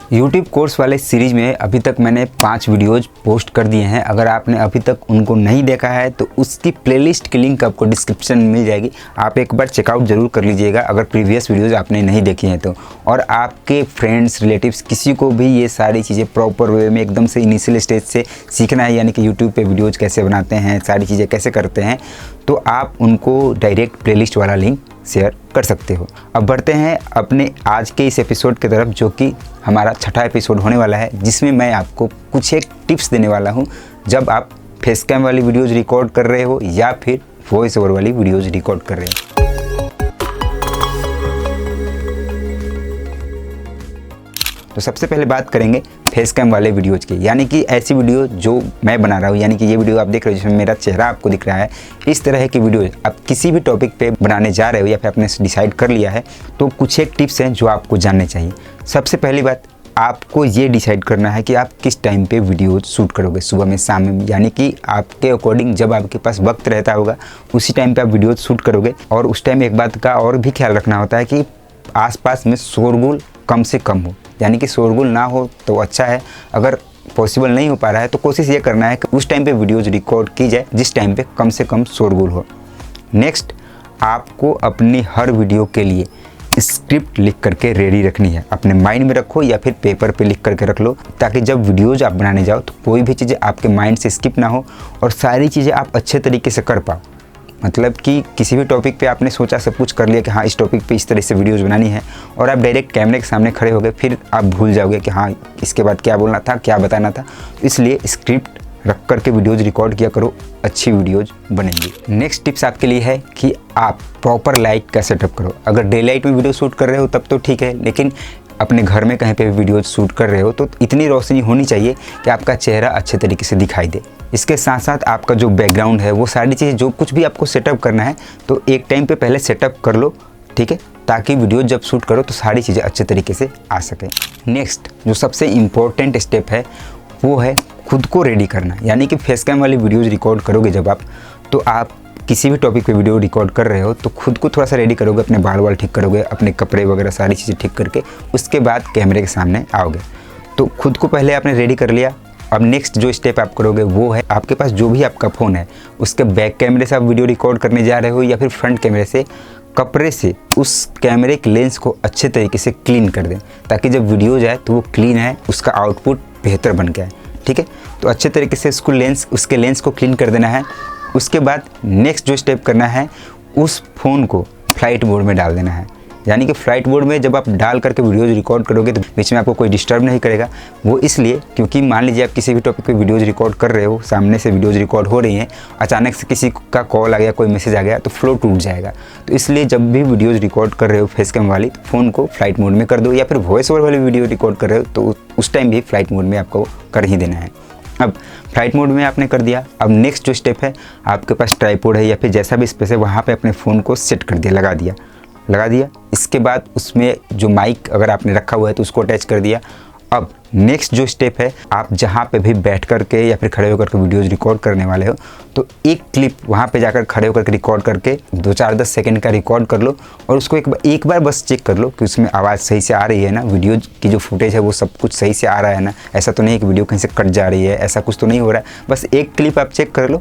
YouTube course वाले series में अभी तक मैंने 5 वीडियोज़ पोस्ट कर दिए हैं। अगर आपने अभी तक उनको नहीं देखा है तो उसकी प्लेलिस्ट की लिंक आपको डिस्क्रिप्शन में मिल जाएगी। आप एक बार चेकआउट ज़रूर कर लीजिएगा अगर प्रीवियस वीडियोज़ आपने नहीं देखी हैं तो। और आपके फ्रेंड्स, रिलेटिव्स, किसी को भी ये सारी चीज़ें प्रॉपर वे में एकदम से इनिशियल स्टेज से सीखना है, यानी कि यूट्यूब पर वीडियोज़ कैसे बनाते हैं, सारी चीज़ें कैसे करते हैं, तो आप उनको डायरेक्ट प्लेलिस्ट वाला लिंक शेयर कर सकते हो। अब बढ़ते हैं अपने आज के इस एपिसोड की तरफ, जो कि हमारा 6ठा एपिसोड होने वाला है, जिसमें मैं आपको कुछ एक टिप्स देने वाला हूं जब आप फेस कैम वाली वीडियोज़ रिकॉर्ड कर रहे हो या फिर वॉइस ओवर वाली वीडियोज़ रिकॉर्ड कर रहे हो। तो सबसे पहले बात करेंगे फेस कैम वाले वीडियोज़ की, यानी कि ऐसी वीडियो जो मैं बना रहा हूँ, यानी कि ये वीडियो आप देख रहे हो जिसमें मेरा चेहरा आपको दिख रहा है। इस तरह की वीडियो आप किसी भी टॉपिक पे बनाने जा रहे हो या फिर आपने डिसाइड कर लिया है तो कुछ एक टिप्स हैं जो आपको जानने चाहिए। सबसे पहली बात, आपको ये डिसाइड करना है कि आप किस टाइम पे वीडियो शूट करोगे, सुबह में, शाम में, यानी कि आपके अकॉर्डिंग जब आपके पास वक्त रहता होगा उसी टाइम पे आप वीडियो शूट करोगे। और उस टाइम एक बात का और भी ख्याल रखना होता है कि आसपास में शोरगुल कम से कम हो, यानी कि शोरगुल ना हो तो अच्छा है। अगर पॉसिबल नहीं हो पा रहा है तो कोशिश ये करना है कि उस टाइम पे वीडियोज़ रिकॉर्ड की जाए जिस टाइम पे कम से कम शोरगुल हो। नेक्स्ट, आपको अपनी हर वीडियो के लिए स्क्रिप्ट लिख करके रेडी रखनी है। अपने माइंड में रखो या फिर पेपर पे लिख करके रख लो, ताकि जब वीडियोज़ आप बनाने जाओ तो कोई भी चीज़ें आपके माइंड से स्किप ना हो और सारी चीज़ें आप अच्छे तरीके से कर पाओ। मतलब कि किसी भी टॉपिक पे आपने सोचा, सब कुछ कर लिया कि हाँ इस टॉपिक पे इस तरह से वीडियोज़ बनानी है, और आप डायरेक्ट कैमरे के सामने खड़े हो गए, फिर आप भूल जाओगे कि हाँ इसके बाद क्या बोलना था, क्या बताना था। इसलिए स्क्रिप्ट रख करके वीडियोज़ रिकॉर्ड किया करो, अच्छी वीडियोज़ बनेंगी। नेक्स्ट टिप्स आपके लिए है कि आप प्रॉपर लाइट का सेटअप करो। अगर डे लाइट में वीडियो शूट कर रहे हो तब तो ठीक है, लेकिन अपने घर में कहीं पे भी वीडियो शूट कर रहे हो तो इतनी रोशनी होनी चाहिए कि आपका चेहरा अच्छे तरीके से दिखाई दे। इसके साथ साथ आपका जो बैकग्राउंड है, वो सारी चीज़ें, जो कुछ भी आपको सेटअप करना है तो एक टाइम पे पहले सेटअप कर लो, ठीक है, ताकि वीडियो जब शूट करो तो सारी चीज़ें अच्छे तरीके से आ सकें। नेक्स्ट जो सबसे इम्पोर्टेंट स्टेप है वो है खुद को रेडी करना। यानी कि फेस कैम वाली वीडियोज़ रिकॉर्ड करोगे जब आप, तो आप किसी भी टॉपिक पे वीडियो रिकॉर्ड कर रहे हो तो खुद को थोड़ा सा रेडी करोगे, अपने बाल वाल ठीक करोगे, अपने कपड़े वगैरह सारी चीज़ें ठीक करके उसके बाद कैमरे के सामने आओगे। तो खुद को पहले आपने रेडी कर लिया। अब नेक्स्ट जो स्टेप आप करोगे वो है, आपके पास जो भी आपका फ़ोन है उसके बैक कैमरे से आप वीडियो रिकॉर्ड करने जा रहे हो या फिर फ्रंट कैमरे से, कपड़े से उस कैमरे के लेंस को अच्छे तरीके से क्लीन कर दें, ताकि जब वीडियो जाए तो वो क्लीन है, उसका आउटपुट बेहतर बन गया है, ठीक है। तो अच्छे तरीके से उसके लेंस को क्लीन कर देना है। उसके बाद नेक्स्ट जो स्टेप करना है, उस फ़ोन को फ्लाइट मोड में डाल देना है। यानी कि फ्लाइट मोड में जब आप डाल करके वीडियोज़ रिकॉर्ड करोगे तो बीच में आपको कोई डिस्टर्ब नहीं करेगा। वो इसलिए क्योंकि मान लीजिए आप किसी भी टॉपिक पे वीडियोज़ रिकॉर्ड कर रहे हो, सामने से वीडियोज़ रिकॉर्ड हो रही हैं, अचानक से किसी का कॉल आ गया, कोई मैसेज आ गया तो फ्लो टूट जाएगा। तो इसलिए जब भी वीडियोज़ रिकॉर्ड कर रहे हो फेस कैम वाली, तो फ़ोन को फ्लाइट मोड में कर दो, या फिर वॉइस ओवर वाली वीडियो रिकॉर्ड कर रहे हो तो उस टाइम भी फ्लाइट मोड में आपको कर ही देना है। अब फ्लाइट मोड में आपने कर दिया। अब नेक्स्ट जो स्टेप है, आपके पास ट्राइपॉड है या फिर जैसा भी स्पेस है वहाँ पे अपने फ़ोन को सेट कर दिया, लगा दिया। इसके बाद उसमें जो माइक अगर आपने रखा हुआ है तो उसको अटैच कर दिया। अब नेक्स्ट जो स्टेप है, आप जहाँ पे भी बैठ करके या फिर खड़े होकर के वीडियोज़ रिकॉर्ड करने वाले हो तो एक क्लिप वहाँ पे जाकर खड़े होकर के रिकॉर्ड करके 2-4-10 सेकंड का रिकॉर्ड कर लो, और उसको एक बार बस चेक कर लो कि उसमें आवाज़ सही से आ रही है ना, वीडियो की जो फुटेज है वो सब कुछ सही से आ रहा है ना, ऐसा तो नहीं कि वीडियो कहीं से कट जा रही है, ऐसा कुछ तो नहीं हो रहा है। बस एक क्लिप आप चेक कर लो,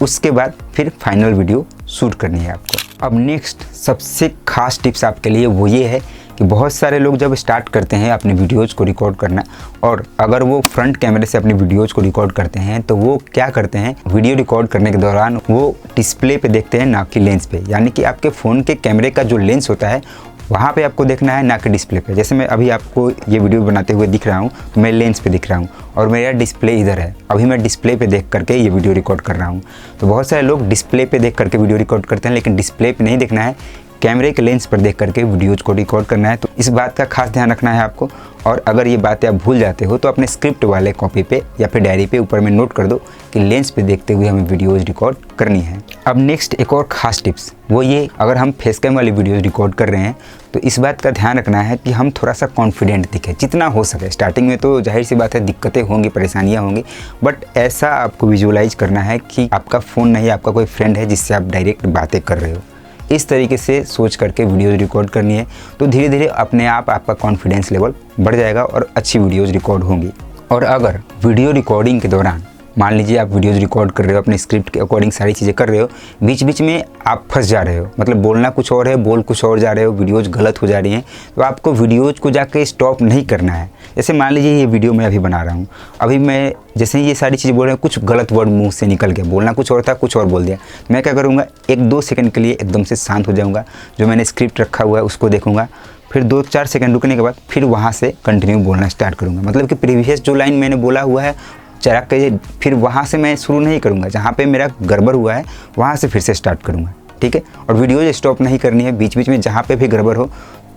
उसके बाद फिर फाइनल वीडियो शूट करनी है आपको। अब नेक्स्ट सबसे खास टिप्स आपके लिए वो ये है कि बहुत सारे लोग जब स्टार्ट करते हैं अपने वीडियोज़ को रिकॉर्ड करना, और अगर वो फ्रंट कैमरे से अपनी वीडियोज़ को रिकॉर्ड करते हैं तो वो क्या करते हैं, वीडियो रिकॉर्ड करने के दौरान वो डिस्प्ले पे देखते हैं, ना कि लेंस पे। यानी कि आपके फ़ोन के कैमरे का जो लेंस होता है वहाँ पे आपको देखना है, ना कि डिस्प्ले पे। जैसे मैं अभी आपको ये वीडियो बनाते हुए दिख रहा हूँ तो मैं लेंस पे दिख रहा हूँ और मेरा डिस्प्ले इधर है। अभी मैं डिस्प्ले पे देख करके ये वीडियो रिकॉर्ड कर रहा हूँ। तो बहुत सारे लोग डिस्प्ले पे देख करके वीडियो रिकॉर्ड करते हैं, लेकिन डिस्प्ले पे नहीं देखना है, कैमरे के लेंस पर देख करके वीडियोज़ को रिकॉर्ड करना है। तो इस बात का खास ध्यान रखना है आपको। और अगर ये बातें आप भूल जाते हो तो अपने स्क्रिप्ट वाले कॉपी पे या फिर डायरी पे ऊपर में नोट कर दो कि लेंस पे देखते हुए हमें वीडियोज़ रिकॉर्ड करनी है। अब नेक्स्ट एक और ख़ास टिप्स वो ये, अगर हम फेस कैम वाली वीडियोज़ रिकॉर्ड कर रहे हैं तो इस बात का ध्यान रखना है कि हम थोड़ा सा कॉन्फिडेंट दिखें जितना हो सके। स्टार्टिंग में तो जाहिर सी बात है दिक्कतें होंगी, परेशानियाँ होंगी, बट ऐसा आपको विजुअलाइज करना है कि आपका फ़ोन नहीं, आपका कोई फ्रेंड है जिससे आप डायरेक्ट बातें कर रहे हो। इस तरीके से सोच करके वीडियोज़ रिकॉर्ड करनी है, तो धीरे धीरे अपने आप आपका कॉन्फिडेंस लेवल बढ़ जाएगा और अच्छी वीडियोज़ रिकॉर्ड होंगी। और अगर वीडियो रिकॉर्डिंग के दौरान मान लीजिए आप वीडियोज़ रिकॉर्ड कर रहे हो, अपने स्क्रिप्ट के अकॉर्डिंग सारी चीज़ें कर रहे हो, बीच बीच में आप फंस जा रहे हो, मतलब बोलना कुछ और है, बोल कुछ और जा रहे हो, वीडियोज़ गलत हो जा रही हैं, तो आपको वीडियोज़ को जाके स्टॉप नहीं करना है। जैसे मान लीजिए ये वीडियो मैं अभी बना रहा हूँ, अभी मैं जैसे ही ये सारी चीज़ें बोल रहे हैं, कुछ गलत वर्ड मुंह से निकल गया, बोलना कुछ और था, कुछ और बोल दिया, मैं क्या करूँगा, 1-2 सेकंड के लिए एकदम से शांत हो जाऊँगा, जो मैंने स्क्रिप्ट रखा हुआ है उसको देखूँगा, फिर 2-4 सेकंड रुकने के बाद फिर वहाँ से कंटिन्यू बोलना स्टार्ट करूँगा। मतलब कि प्रीवियस जो लाइन मैंने बोला हुआ है चला के फिर वहाँ से मैं शुरू नहीं करूँगा, जहाँ पे मेरा गड़बड़ हुआ है वहाँ से फिर से स्टार्ट करूँगा, ठीक है। और वीडियो स्टॉप नहीं करनी है, बीच बीच में जहाँ पे भी गड़बड़ हो,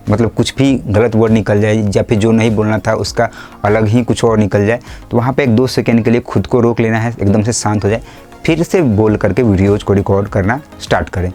मतलब कुछ भी गलत वर्ड निकल जाए या फिर जो नहीं बोलना था उसका अलग ही कुछ और निकल जाए, तो वहाँ पे 1-2 सेकंड के लिए खुद को रोक लेना है, एकदम से शांत हो जाए, फिर से बोल करके वीडियोज़ को रिकॉर्ड करना स्टार्ट करें।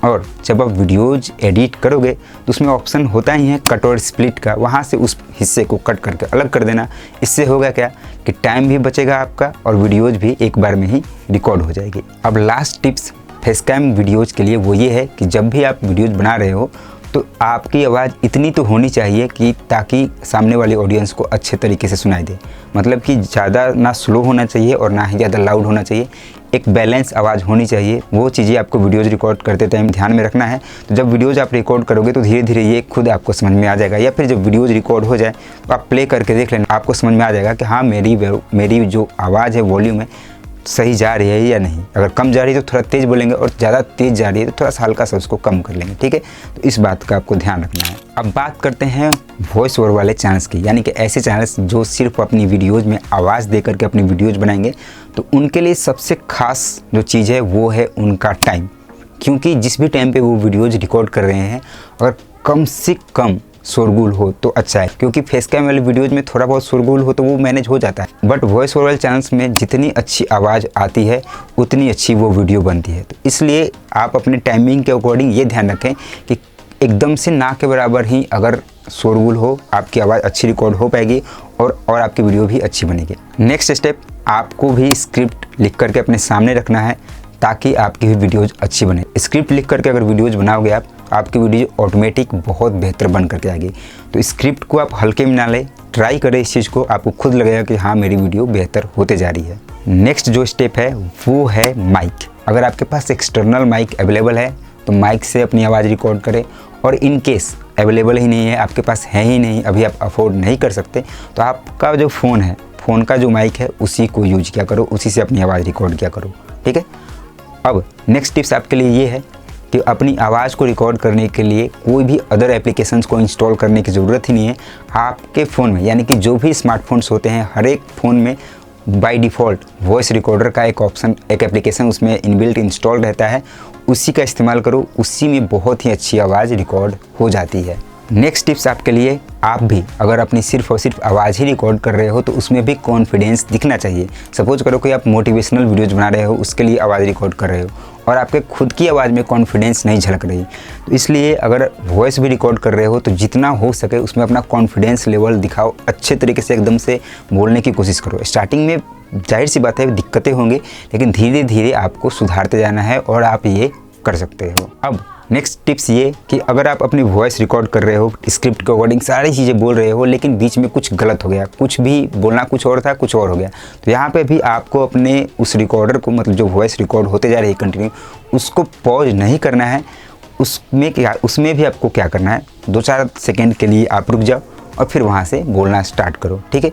और जब आप वीडियोज़ एडिट करोगे तो उसमें ऑप्शन होता ही है कट और स्प्लिट का, वहाँ से उस हिस्से को कट करके अलग कर देना। इससे होगा क्या कि टाइम भी बचेगा आपका और वीडियोज़ भी एक बार में ही रिकॉर्ड हो जाएगी। अब लास्ट टिप्स फेसकैम वीडियोज़ के लिए वो ये है कि जब भी आप वीडियोज़ बना रहे हो तो आपकी आवाज़ इतनी तो होनी चाहिए कि ताकि सामने वाली ऑडियंस को अच्छे तरीके से सुनाई दे। मतलब कि ज़्यादा ना स्लो होना चाहिए और ना ही ज़्यादा लाउड होना चाहिए, एक बैलेंस आवाज़ होनी चाहिए। वो चीज़ें आपको वीडियोज़ रिकॉर्ड करते टाइम ध्यान में रखना है। तो जब वीडियोज़ आप रिकॉर्ड करोगे तो धीरे धीरे ये खुद आपको समझ में आ जाएगा, या फिर जब वीडियोज़ रिकॉर्ड हो जाए तो आप प्ले करके देख लेना, आपको समझ में आ जाएगा कि हाँ मेरी जो आवाज़ है, वॉल्यूम है, सही जा रही है या नहीं। अगर कम जा रही है तो थोड़ा तेज़ बोलेंगे और ज़्यादा तेज़ जा रही है तो थोड़ा सा हल्का सा उसको कम कर लेंगे, ठीक है। तो इस बात का आपको ध्यान रखना है। अब बात करते हैं वॉइस ओवर वाले चैनल्स की, यानी कि ऐसे चैनल्स जो सिर्फ अपनी वीडियोज़ में आवाज़ दे करके अपनी वीडियोज़ बनाएंगे। तो उनके लिए सबसे खास जो चीज़ है वो है उनका टाइम, क्योंकि जिस भी टाइम पे वो वीडियोज़ रिकॉर्ड कर रहे हैं अगर कम से कम शोरगुल हो तो अच्छा है, क्योंकि फेसकैम वाले वीडियोज़ में थोड़ा बहुत शोरगुल हो तो वो मैनेज हो जाता है, बट वॉइस ओवर वाले चैनल्स में जितनी अच्छी आवाज़ आती है उतनी अच्छी वो वीडियो बनती है। तो इसलिए आप अपने टाइमिंग के अकॉर्डिंग ये ध्यान रखें कि एकदम से ना के बराबर ही अगर शोरगुल हो, आपकी आवाज़ अच्छी रिकॉर्ड हो पाएगी और आपकी वीडियो भी अच्छी बनेगी। नेक्स्ट स्टेप, आपको भी स्क्रिप्ट लिख करके अपने सामने रखना है ताकि आपकी भी वीडियोज़ अच्छी बने। स्क्रिप्ट लिख करके अगर वीडियोज़ बनाओगे आप, आपकी वीडियो ऑटोमेटिक बहुत बेहतर बन करके आएगी। तो स्क्रिप्ट को आप हल्के में ना लें, ट्राई करें इस चीज़ को, आपको खुद लगेगा कि हाँ मेरी वीडियो बेहतर होते जा रही है। नेक्स्ट जो स्टेप है वो है माइक। अगर आपके पास एक्सटर्नल माइक अवेलेबल है तो माइक से अपनी आवाज़ रिकॉर्ड करें, और इन केस अवेलेबल ही नहीं है, आपके पास है ही नहीं, अभी आप अफोर्ड नहीं कर सकते, तो आपका जो फ़ोन है, फ़ोन का जो माइक है उसी को यूज किया करो, उसी से अपनी आवाज़ रिकॉर्ड किया करो, ठीक है। अब नेक्स्ट टिप्स आपके लिए ये है कि अपनी आवाज़ को रिकॉर्ड करने के लिए कोई भी अदर एप्लीकेशंस को इंस्टॉल करने की ज़रूरत ही नहीं है। आपके फ़ोन में, यानी कि जो भी स्मार्टफोन्स होते हैं, हर एक फ़ोन में बाय डिफ़ॉल्ट वॉइस रिकॉर्डर का एक ऑप्शन, एक एप्लीकेशन उसमें इनबिल्ट इंस्टॉल रहता है, उसी का इस्तेमाल करो, उसी में बहुत ही अच्छी आवाज़ रिकॉर्ड हो जाती है। नेक्स्ट टिप्स आपके लिए, आप भी अगर अपनी सिर्फ और सिर्फ आवाज़ ही रिकॉर्ड कर रहे हो तो उसमें भी कॉन्फिडेंस दिखना चाहिए। सपोज करो कि आप मोटिवेशनल वीडियोज बना रहे हो, उसके लिए आवाज़ रिकॉर्ड कर रहे हो और आपके खुद की आवाज़ में कॉन्फिडेंस नहीं झलक रही, तो इसलिए अगर वॉइस भी रिकॉर्ड कर रहे हो तो जितना हो सके उसमें अपना कॉन्फिडेंस लेवल दिखाओ, अच्छे तरीके से एकदम से बोलने की कोशिश करो। स्टार्टिंग में जाहिर सी बात है दिक्कतें होंगी, लेकिन धीरे धीरे आपको सुधारते जाना है और आप ये कर सकते हो। अब नेक्स्ट टिप्स ये कि अगर आप अपनी वॉइस रिकॉर्ड कर रहे हो, स्क्रिप्ट के अकॉर्डिंग सारी चीज़ें बोल रहे हो, लेकिन बीच में कुछ गलत हो गया, कुछ भी बोलना कुछ और था, कुछ और हो गया, तो यहाँ पे भी आपको अपने उस रिकॉर्डर को, मतलब जो वॉइस रिकॉर्ड होते जा रही है कंटिन्यू, उसको पॉज नहीं करना है। उसमें भी आपको क्या करना है, 2-4 सेकेंड के लिए आप रुक जाओ और फिर वहाँ से बोलना स्टार्ट करो, ठीक है।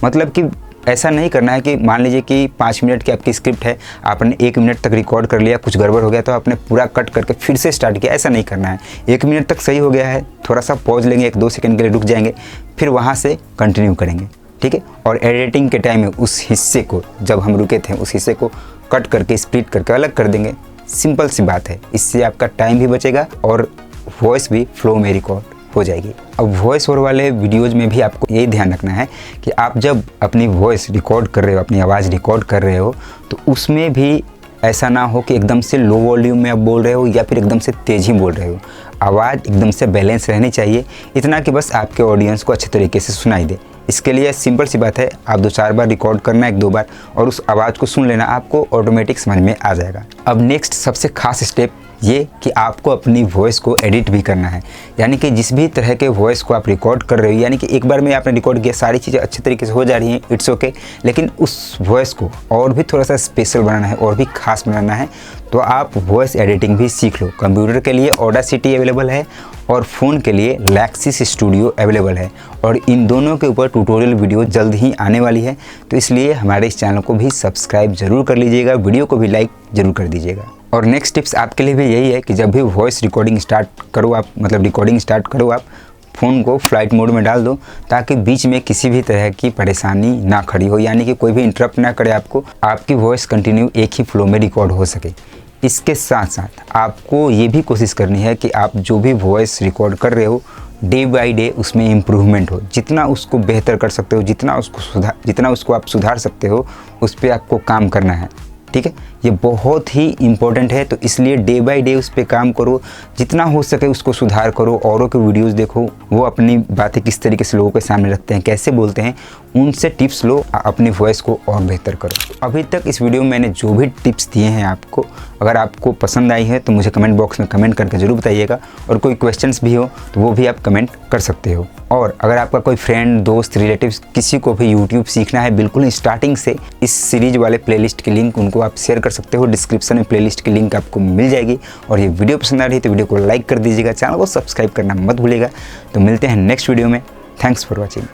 मतलब कि ऐसा नहीं करना है कि मान लीजिए कि 5 मिनट की आपकी स्क्रिप्ट है, आपने 1 मिनट तक रिकॉर्ड कर लिया, कुछ गड़बड़ हो गया तो आपने पूरा कट करके फिर से स्टार्ट किया, ऐसा नहीं करना है। 1 मिनट तक सही हो गया है, थोड़ा सा पॉज लेंगे, 1-2 सेकंड के लिए रुक जाएंगे, फिर वहाँ से कंटिन्यू करेंगे, ठीक है। और एडिटिंग के टाइम में उस हिस्से को, जब हम रुके थे उस हिस्से को कट करके स्प्लिट करके अलग कर देंगे। सिंपल सी बात है, इससे आपका टाइम भी बचेगा और वॉइस भी फ्लो में रिकॉर्ड हो जाएगी। अब वॉइस ओवर वाले वीडियोज़ में भी आपको यही ध्यान रखना है कि आप जब अपनी वॉइस रिकॉर्ड कर रहे हो, अपनी आवाज़ रिकॉर्ड कर रहे हो, तो उसमें भी ऐसा ना हो कि एकदम से लो वॉल्यूम में आप बोल रहे हो या फिर एकदम से तेज़ ही बोल रहे हो। आवाज़ एकदम से बैलेंस रहनी चाहिए, इतना कि बस आपके ऑडियंस को अच्छे तरीके से सुनाई दे। इसके लिए सिंपल सी बात है, आप 2-4 बार रिकॉर्ड करना, 1-2 बार, और उस आवाज़ को सुन लेना, आपको ऑटोमेटिक समझ में आ जाएगा। अब नेक्स्ट सबसे खास स्टेप ये कि आपको अपनी वॉइस को एडिट भी करना है। यानी कि जिस भी तरह के वॉइस को आप रिकॉर्ड कर रहे हो, यानी कि एक बार में आपने रिकॉर्ड किया, सारी चीज़ें अच्छे तरीके से हो जा रही हैं, इट्स ओके, लेकिन उस वॉइस को और भी थोड़ा सा स्पेशल बनाना है और भी खास बनाना है, तो आप वॉइस एडिटिंग भी सीख लो। कंप्यूटर के लिए ऑडासिटी अवेलेबल है और फ़ोन के लिए लैक्सिस स्टूडियो अवेलेबल है, और इन दोनों के ऊपर ट्यूटोरियल वीडियो जल्द ही आने वाली है। तो इसलिए हमारे इस चैनल को भी सब्सक्राइब ज़रूर कर लीजिएगा, वीडियो को भी लाइक ज़रूर कर दीजिएगा। और नेक्स्ट टिप्स आपके लिए भी यही है कि जब भी वॉइस रिकॉर्डिंग स्टार्ट करो आप, मतलब रिकॉर्डिंग स्टार्ट करो आप, फ़ोन को फ्लाइट मोड में डाल दो, ताकि बीच में किसी भी तरह की परेशानी ना खड़ी हो, यानी कि कोई भी इंटरप्ट ना करे आपको, आपकी वॉइस कंटिन्यू एक ही फ्लो में रिकॉर्ड हो सके। इसके साथ साथ आपको ये भी कोशिश करनी है कि आप जो भी वॉइस रिकॉर्ड कर रहे हो, डे बाय डे उसमें इम्प्रूवमेंट हो। जितना उसको बेहतर कर सकते हो, जितना उसको आप सुधार सकते हो, उस पर आपको काम करना है। ठीक है, ये बहुत ही इम्पोर्टेंट है। तो इसलिए डे बाय डे उस पर काम करो, जितना हो सके उसको सुधार करो। औरों के वीडियोस देखो, वो अपनी बातें किस तरीके से लोगों के सामने रखते हैं, कैसे बोलते हैं, उनसे टिप्स लो, अपनी वॉइस को और बेहतर करो। अभी तक इस वीडियो में मैंने जो भी टिप्स दिए हैं आपको, अगर आपको पसंद आई है तो मुझे कमेंट बॉक्स में कमेंट करके ज़रूर बताइएगा, और कोई क्वेश्चंस भी हो तो वो भी आप कमेंट कर सकते हो। और अगर आपका कोई फ्रेंड, दोस्त, रिलेटिव्स, किसी को भी यूट्यूब सीखना है बिल्कुल स्टार्टिंग से, इस सीरीज वाले प्लेलिस्ट की लिंक उनको आप शेयर कर सकते हो। डिस्क्रिप्शन में प्लेलिस्ट की लिंक आपको मिल जाएगी। और ये वीडियो पसंद आ रही है तो वीडियो को लाइक कर दीजिएगा, चैनल को सब्सक्राइब करना मत भूलिएगा। तो मिलते हैं नेक्स्ट वीडियो में। Thanks for watching.